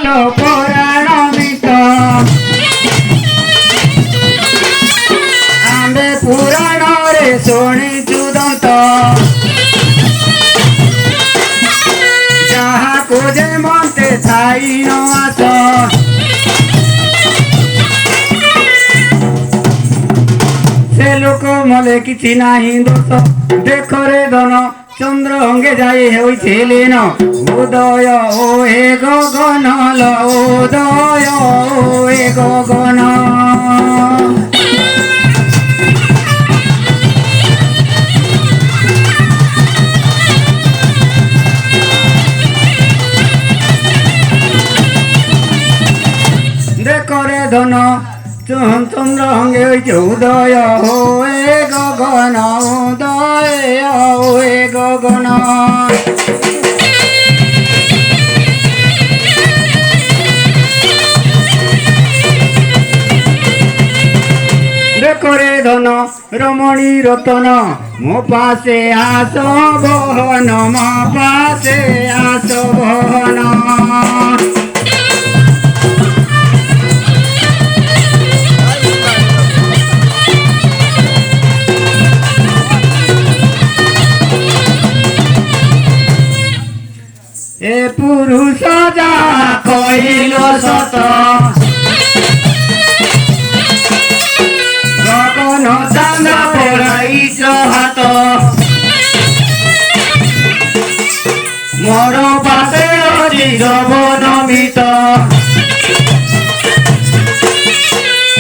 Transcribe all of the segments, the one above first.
বলো পুরাণ মিত আম্বে পুরাণরে শুনিছু দন্ত যাহাকু যে মন্তে ছাই ন আস সে লোক মলে কিছু নাহি দোষ দেখরে ধন চন্দ্র অঙ্গে যাই হইছে লীন উদয় ও হে গগন ল উদয় ও হে গগন দেখরে ধন চন্দ্র অঙ্গে হইছে উদয় ও হে গগন উদয় ও হে গগন দেখরে ধন রমণী রতন মো পাশে আস বহন মো পাশে আস বহন এ পুরুষ যা কহিল সত গগন চাঁদ পড়াইছ হাত মোর পাশে অজি যবন মিত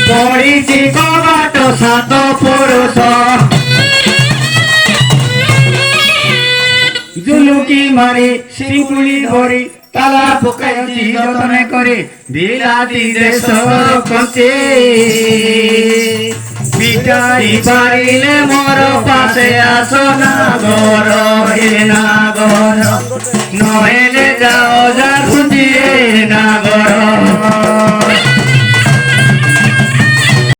পড়িছি কবাট সাত পুরুষ জুলুকি মারি শিঙ্কুলি ধরি তালা পকাইছি যতনে করে বিলাতি দেশর কঞ্চে বিটাই পারিলে মোর পাশে আস নাগর হে নাগর নহেলে যাও যা খুঁজি